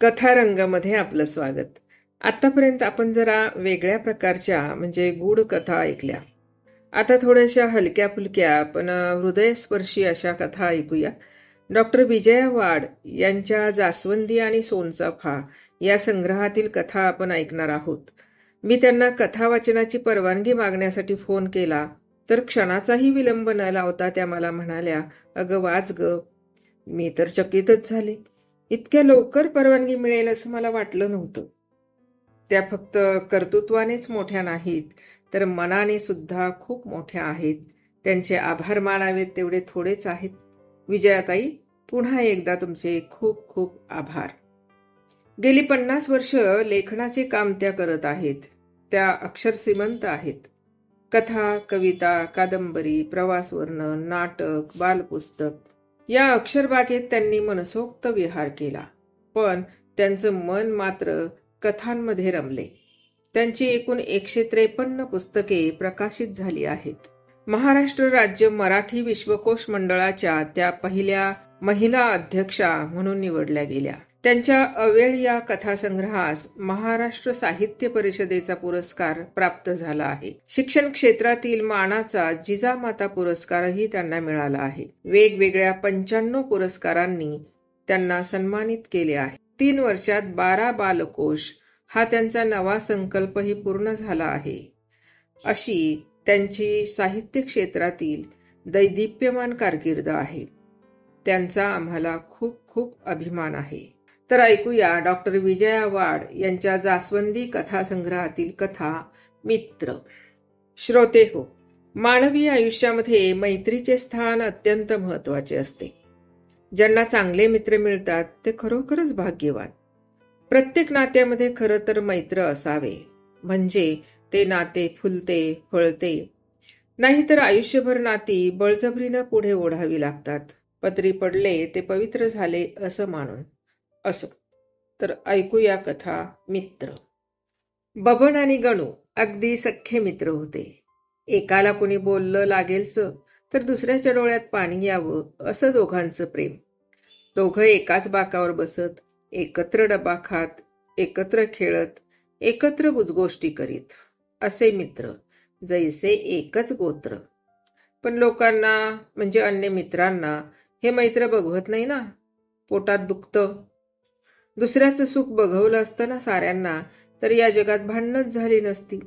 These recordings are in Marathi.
कथारंगामध्ये आपलं स्वागत. आतापर्यंत आपण जरा वेगळ्या प्रकारच्या म्हणजे गूढ कथा ऐकल्या. आता थोड्याशा हलक्या फुलक्या पण हृदयस्पर्शी अशा कथा ऐकूया. डॉक्टर विजया वाड यांच्या जास्वंदी आणि सोनचाफा या संग्रहातील कथा आपण ऐकणार आहोत. मी त्यांना कथा वाचनाची परवानगी मागण्यासाठी फोन केला तर क्षणाचाही विलंब न लावता त्या मला म्हणाल्या, "अगं वाच ग." मी तर चकितच झाले. इतक्या लवकर परवानगी मिळेल असं मला वाटलं नव्हतं. त्या फक्त कर्तृत्वानेच मोठ्या नाहीत, तर मनाने सुद्धा खूप मोठ्या आहेत. त्यांचे आभार मानावेत तेवढे थोडेच आहेत. विजयाताई, पुन्हा एकदा तुमचे खूप खूप आभार. गेली 50 वर्ष लेखनाचे काम त्या करत आहेत. त्या अक्षरश्रीमंत आहेत. कथा, कविता, कादंबरी, प्रवासवर्णन, नाटक, बालपुस्तक या अक्षरबागेत त्यांनी मनसोक्त विहार केला. पण त्यांचं मन मात्र कथांमध्ये रमले. त्यांची एकूण 153 पुस्तके प्रकाशित झाली आहेत. महाराष्ट्र राज्य मराठी विश्वकोश मंडळाच्या त्या पहिल्या महिला अध्यक्षा म्हणून निवडल्या गेल्या. त्यांच्या अवेळ या कथासंग्रहास महाराष्ट्र साहित्य परिषदेचा पुरस्कार प्राप्त झाला आहे. शिक्षण क्षेत्रातील मानाचा जिजामाता पुरस्कारही त्यांना मिळाला आहे. वेगवेगळ्या 95 पुरस्कारांनी त्यांना सन्मानित केले आहे. 3 वर्षात 12 बालकोश हा त्यांचा नवा संकल्पही पूर्ण झाला आहे. अशी त्यांची साहित्य क्षेत्रातील दैदिप्यमान कारकीर्द आहे. त्यांचा आम्हाला खूप खूप अभिमान आहे. तर ऐकूया डॉक्टर विजया वाड यांच्या जास्वंदी कथासंग्रहातील कथा मित्र. श्रोते हो, मानवी आयुष्यामध्ये मैत्रीचे स्थान अत्यंत महत्त्वाचे असते. ज्यांना चांगले मित्र मिळतात ते खरोखरच भाग्यवान. प्रत्येक नात्यामध्ये खरं तर मैत्र असावे, म्हणजे ते नाते फुलते फळते. नाहीतर आयुष्यभर नाती बळजबरीनं पुढे ओढावी लागतात. पदरी पडले ते पवित्र झाले असं मानून. असं तर ऐकूया कथा मित्र. बबन आणि गणू अगदी सख्खे मित्र होते. एकाला कोणी बोललं लागेलच तर दुसऱ्याच्या डोळ्यात पाणी यावं असं दोघांचं प्रेम. दोघं एकाच बाकावर बसत, एकत्र डबा खात, एकत्र खेळत, एकत्र गुजगोष्टी करीत. असे मित्र, जैसे एकच गोत्र. पण लोकांना म्हणजे अन्य मित्रांना हे मैत्र बघवत नाही ना. पोटात दुखतं. दुसऱ्याचं सुख बघवलं असतं ना साऱ्यांना तर या जगात भांडणच झाली नसती.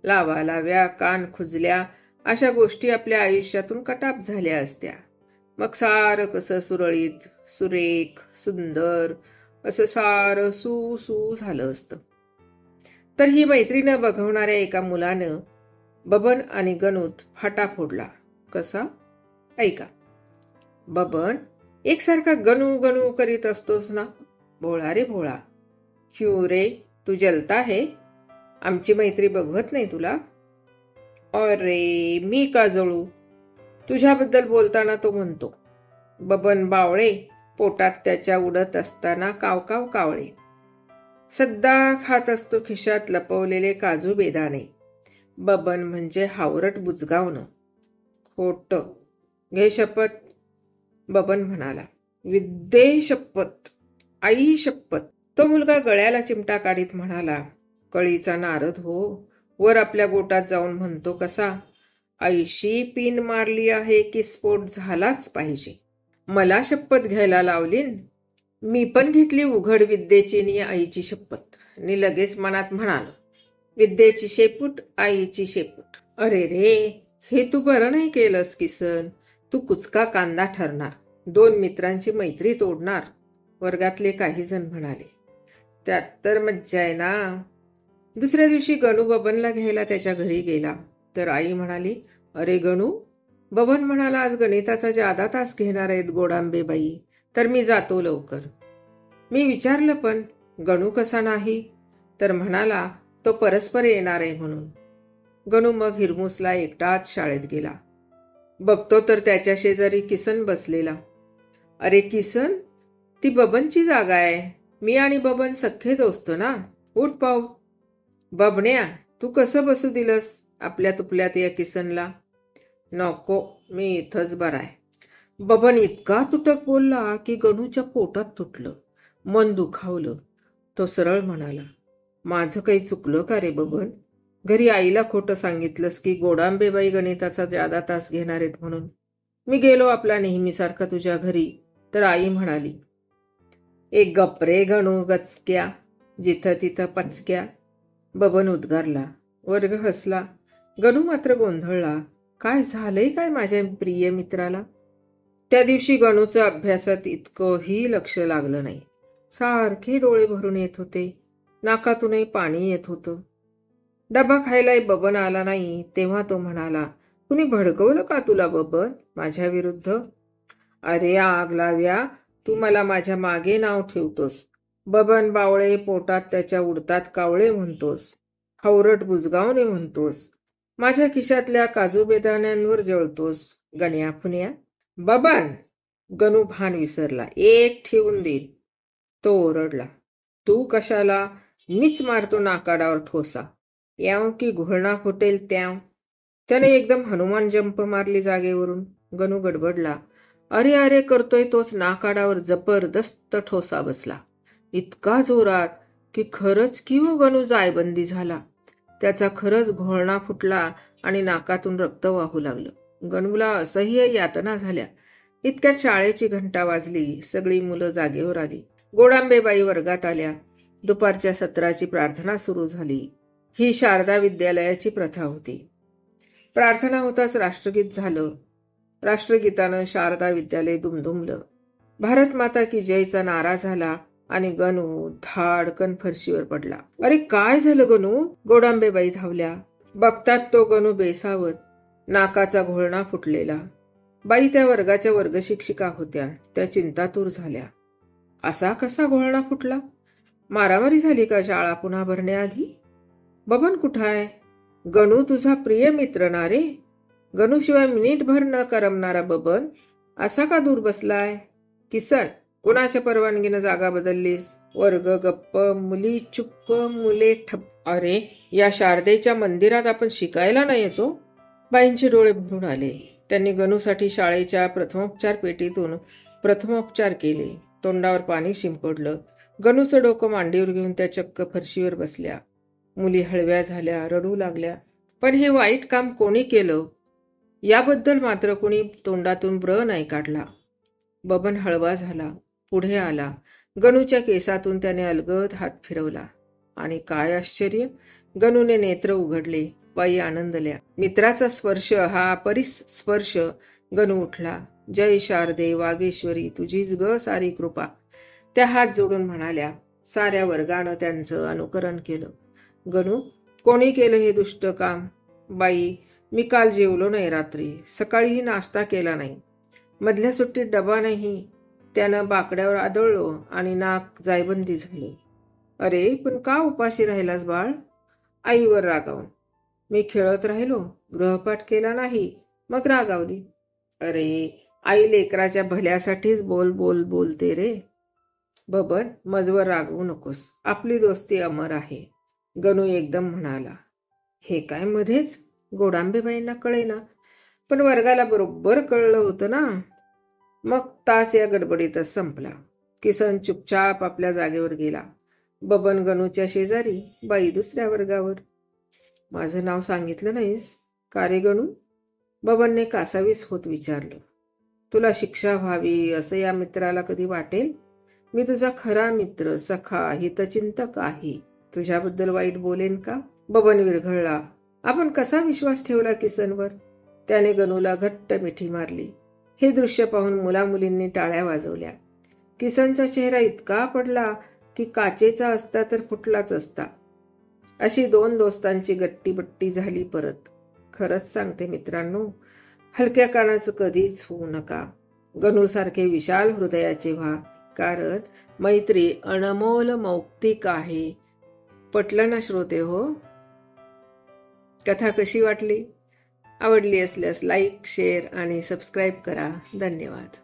लावा लाव्या, कान खुजल्या अशा गोष्टी आपल्या आयुष्यातून कटाप झाल्या असत्या. मग सारं कसं सुरळीत, सुरेख, सुंदर असं सारं सू झालं असतं. तर ही मैत्री न बघवणाऱ्या एका मुलानं बबन आणि गणूत फाटा फोडला. कसा? ऐका. बबन, एकसारखा गणू गणू करीत असतोस ना. भोळा रे भोळा. क्यों रे, तू जलता है? आमची मैत्री बघवत नाही तुला? अरे मी का जळू? तुझ्याबद्दल बोलताना तो म्हणतो. बबन बावळे, पोटात त्याच्या उडत असताना कावकाव कावळे. सद्दा खात असतो खिशात लपवलेले काजू बेदाणे. बबन म्हणजे हावरट बुजगावणं. खोटं. घे शपथ. बबन म्हणाला. विद्ये शपथ, आई शपथ. तो मुलगा गळ्याला चिमटा काढीत म्हणाला. कळीचा नारद हो. वर आपल्या गोटात जाऊन म्हणतो कसा, ऐशी पिन मारली आहे की स्फोट झालाच पाहिजे. मला शपथ घ्यायला लावलीन. मी पण घेतली उघड विद्येची नि आईची शपथ. नि लगेच मनात म्हणालो, विद्येची शेपूट, आईची शेपूट. अरे रे, हे तू बरं नाही केलंस किसन. तू कुचका कांदा ठरणार. 2 मित्रांची मैत्री तोडणार. वर्गातले काही जण म्हणाले. त्यात तर मज्जा आहे ना. दुसऱ्या दिवशी गणू बबनला घ्यायला त्याच्या घरी गेला तर आई म्हणाली, अरे गणू. बबन म्हणाला, आज गणिताचा जादा तास घेणार आहेत गोडांबेबाई, तर मी जातो लवकर. मी विचारलं पण गणू कसा नाही, तर म्हणाला तो परस्पर येणार आहे म्हणून. गणू मग हिरमुसला एकटाच शाळेत गेला. बघतो तर त्याच्या शेजारी किसन बसलेला. अरे किसन, ती बबनची जागा आहे. मी आणि बबन सख्खे दोस्त ना. उठ पाहू. बबण्या, तू कसं बसू दिलंस आपल्या तुपल्यात या किसनला? नको, मी इथंच बरा आहे. बबन इतका तुटक बोलला की गणूच्या पोटात तुटलं. मन दुखावलं. तो सरळ म्हणाला, माझं काही चुकलं का रे बबन? घरी आईला खोटं सांगितलंस की गोडांबेबाई गणिताचा जादा तास घेणार आहेत म्हणून. मी गेलो आपला नेहमीसारखा तुझ्या घरी, तर आई म्हणाली, एक गप रे गणू गचक्या, जिथं तिथं पचक्या. बबन उद्गारला. वर्ग हसला. गणू मात्र गोंधळला. काय झालंय काय माझ्या प्रिय मित्राला? त्या दिवशी गणूचं अभ्यासात इतकंही लक्ष लागलं नाही. सारखे डोळे भरून येत होते. नाकातूनही पाणी येत होतं. डबा खायलाही बबन आला नाही तेव्हा तो म्हणाला, कुणी भडकवलं का तुला बबन माझ्या विरुद्ध? अरे आग लाव्या, तू मला माझ्या मागे नाव ठेवतोस. बबन बावळे, पोटात त्याच्या उडतात कावळे म्हणतोस. हवरट बुजगावणे म्हणतोस. माझ्या खिशातल्या काजू बेदाण्यांवर जळतोस. गण्या फुन्या. बबन! गणू भान विसरला. एक ठेवून देईल. तो ओरडला. तू कशाला? मीच मारतो नाकाडावर ठोसा. याव की घोळणा फुटेल त्याव. त्याने एकदम हनुमान जंप मारली जागेवरून. गणू गडबडला. अरे अरे करतोय तोच नाकाडावर जबरदस्त ठोसा बसला. इतका जोरात की खरंच की हो गणू जायबंदी झाला. त्याचा खरंच घोळणा फुटला आणि नाकातून रक्त वाहू लागलं. गणूला असह्य यातना झाल्या. इतक्यात शाळेची घंटा वाजली. सगळी मुलं जागेवर आली. गोडांबेबाई वर्गात आल्या. दुपारच्या सत्राची प्रार्थना सुरू झाली. ही शारदा विद्यालयाची प्रथा होती. प्रार्थना होताच राष्ट्रगीत झालं. राष्ट्रगीतानं शारदा विद्यालय दुमदुमलं. भारत माता की जयचा नारा झाला आणि गणू धाडकन फरशीवर पडला. अरे काय झालं गणू? गोडांबेबाई धावल्या. बघतात तो गणू बेसावत, नाकाचा घोळणा फुटलेला. बाई त्या वर्गाच्या वर्गशिक्षिका होत्या. त्या चिंतातूर झाल्या. असा कसा घोळणा फुटला? मारामारी झाली का शाळा पुन्हा भरण्याआधी? बबन कुठाय? गणू तुझा प्रिय मित्र ना रे. गणूशिवाय मिनिटभर न करमणारा बबन असा का दूर बसलाय? किसन, कोणाच्या परवानगीनं जागा बदललीस? वर्ग गप्प, मुली चुप्प, मुले ठप्प. अरे या शारदेच्या मंदिरात आपण शिकायला नाही येतो? बाईंचे डोळे भरून आले. त्यांनी गणूसाठी शाळेच्या प्रथमोपचार पेटीतून प्रथमोपचार केले. तोंडावर पाणी शिंपडलं. गणूचं डोकं मांडीवर घेऊन त्या चक्क फरशीवर बसल्या. मुली हळव्या झाल्या, रडू लागल्या. पण हे वाईट काम कोणी केलं याबद्दल मात्र कोणी तोंडातून ब्र नाही काढला. बबन हळवा झाला. पुढे आला. गणूच्या केसातून त्याने अलगद हात फिरवला. आणि काय आश्चर्य, गणूने नेत्र उघडले. बाई आनंदल्या. मित्राचा स्पर्श हा परिस्पर्श. गणू उठला. जय शारदे वागेश्वरी, तुझीच ग सारी कृपा, त्या हात जोडून म्हणाल्या. साऱ्या वर्गानं त्यांचं अनुकरण केलं. गणू, कोणी केलं हे दुष्ट काम? बाई, मी काल जेवलो नाही रात्री. सकाळीही नाश्ता केला नाही. मधल्या सुट्टीत डबा नाही. त्यानं बाकड्यावर आदळलो आणि नाक जायबंदी झाली. अरे पण का उपाशी राहिलास बाळ? आईवर रागावून. मी खेळत राहिलो, गृहपाठ केला नाही, मग रागावली. अरे आई लेकराच्या भल्यासाठीच बोलते रे. बबन, मजवर रागवू नकोस. आपली दोस्ती अमर आहे. गणू एकदम म्हणाला. हे काय मध्येच? गोडांबेबाईंना कळेना, पण वर्गाला बरोबर कळलं होतं ना. मग तास या गडबडीतच संपला. किसन चुपचाप आपल्या जागेवर गेला. बबन गणूच्या शेजारी, बाई दुसऱ्या वर्गावर. माझं नाव सांगितलं नाहीस का रे गणू? बबनने कासावीस होत विचारलं. तुला शिक्षा व्हावी असं या मित्राला कधी वाटेल? मी तुझा खरा मित्र, सखा, हितचिंतक आहे. तुझ्याबद्दल वाईट बोलेन का? बबन विरघळला. आपण कसा विश्वास ठेवला किसनवर? त्याने गणूला घट्ट मिठी मारली. हे दृश्य पाहून मुलामुलींनी टाळ्या वाजवल्या. किसनचा चेहरा इतका पडला की काचेचा असता तर फुटलाच असता. अशी दोन दोस्तांची गट्टीबट्टी झाली परत. खरंच सांगते मित्रांनो, हलक्या कानाचं कधीच होऊ नका. गणूसारखे विशाल हृदयाचे व्हा, कारण मैत्री अनमोल मौक्तिक आहे. पटलं ना श्रोते हो? कथा कशी वाटली? आवडली असल्यास लाईक, शेअर आणि सबस्क्राईब करा. धन्यवाद.